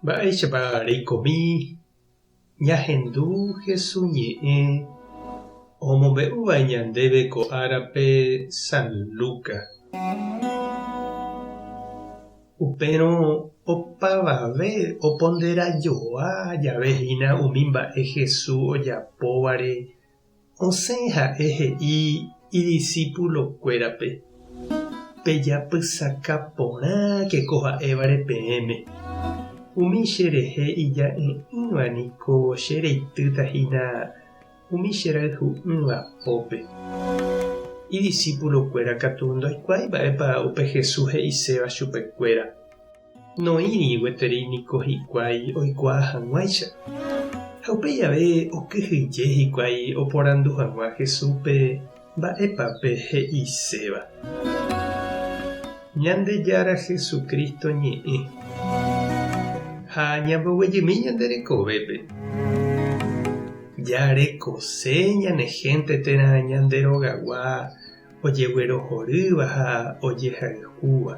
Mba'éichapa reikomi ñahendu Jesús ñe'ẽ omombe'úva ñandéve ko árape San Luca. Upérõ opavave oponderajoa javehína umi mba'e Jesús ojapóvare osẽ ha'e he'i idiscípulokuérape pejapysaka porãkeko ha'évare peẽme. Umi cherehe ija'e'ỹva niko chereitýtahína umi cherayhu'ỹva apópe. Idiscípulokuéra katu ndoikuaái mba'épa upe Jesús he'iséva chupekuéra. Noíri gueteri niko hikuái oikuaa hag̃uáicha. Ha upéi jave okyhyje hikuái oporandu hag̃ua Jesúspe mba'épape he'iséva. Ñandejára Jesucristo ñe'ẽ ha ñamboguejymi ñanderekovépe. Jarekose ñanehẽnte térã ñanderogagua ojeguerohorýva ha ojehayhúva.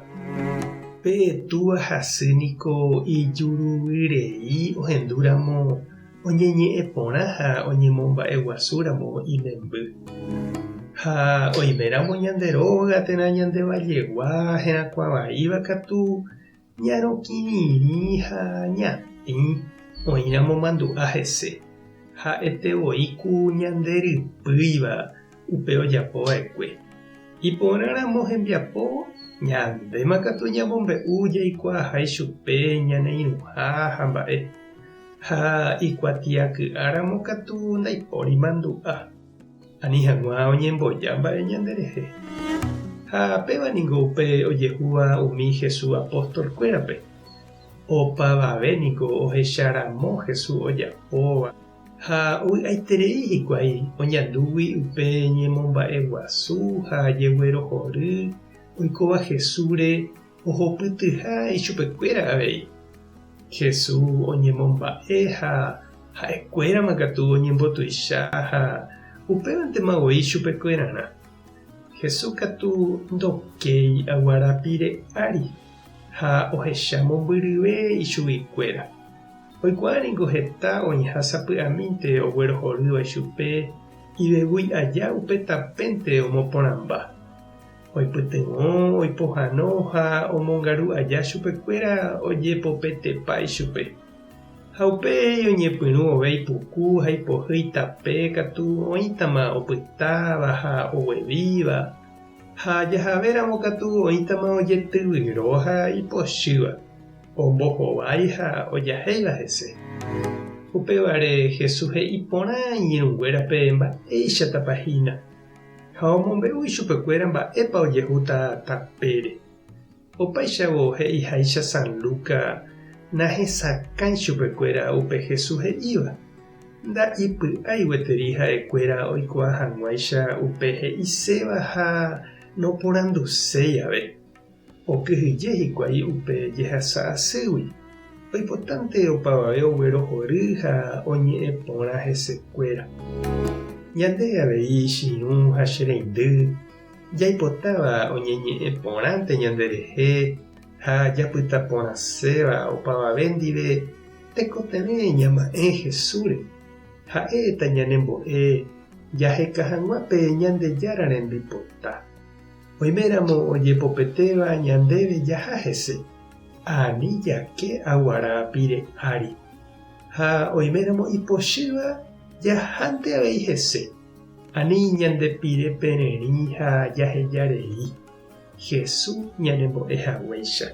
Pe'ẽtúva hasy niko ijuruvyrei ohendúramo oñeñe'ẽ porã ha oñemomba'eguasúramo imemby. Ha oiméramo ñanderóga térã ñandevajegua herakuãvaíva katu ñarõkirirĩ ha ñatĩ oíramo mandu'a hese. Ha'etevoíku ñanderypýiva upe ojapova'ekue. Iporãramo hembiapo ñandéma katu ñamombe'u jaikuaahái chupe ñaneirũha ha mba'e. Ha ikuatiaky'áramo katu ndaipóri mandu'a. Ani hag̃ua oñemboja mba'e ñanderehe. Ha pévaniko upe ojehúva umi Jesús apóstolkuérape. Opavavéniko ohecharamo Jesús ojapóva. Ha aiterei hikuái oñandúgui upe ñemomba'eguasu ha jeguerohory oikóva Jesúsre ohopytyha ichupekuéra avei. Jesús oñemomba'e ha ha'ekuérama katu oñembotuicha ha upévantema voi chupekuérarã. Jesús katu ndokéi aguarapire ári ha ohecha mombyryve ichuguykuéra. Oikuaániko heta oĩhasapy'amínte oguerohorýva chupe ivevúi aja upe tapénte omoporãmba. Oipytyvõ, oipohãno ha omongaru aja chupekuéra ojepopetepa ichupe. Ha upéi oñepyrũ ove ipuku ha ipohýi tape katu oĩtama opytáva ha oguevíva. Ha jahavéramo katu oĩtama ojetyvyrõ ha ipochýva. Ombohovái ha ojahéiva hese. Upévare Jesús he'i porã iñirũnguérape mba'éicha tapahína. Ha omombe'úi chupekuéra mba'épa ojehúta tapére. Opaichavo he'iháicha San Luca nahesakãi chupekuéra upe Jesús he'íva. Nda'ipy'ái gueteri ha'ekuéra oikuaa hag̃uáicha upe he'iséva ha noporanduséi ave. Okyhyje hikuái upe jehasa asýgui. Oipotánte opavave oguerohory ha oñe'ẽ porã hesekuéra. Ñande avei chiũ ha chereindy jaipotáva oñeñe'ẽ porãnte ñanderehe ha japyta porãséva opavave ndive tekotevẽ ñama'ẽ Jesúsre. Ha'éta ñanembo'e jaheka hag̃uápe ñandejára rembipota. Oiméramo ojepopetéva ñandéve jaha hese. Ani jake aguarapire ári. Ha oiméramo ipochýva jahánte avei hese. Ani ñandepire pererĩ ha jahejarei. Jesús ñanembo'e hag̃uáicha.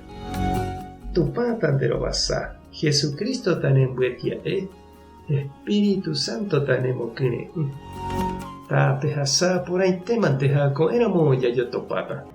Tupã tanderovasa. Jesucristo tanembyetia'e. Espíritu Santo tanemokyre'ỹ. Tapehasa porãitémante ha ko'ẽramo jajotopáta.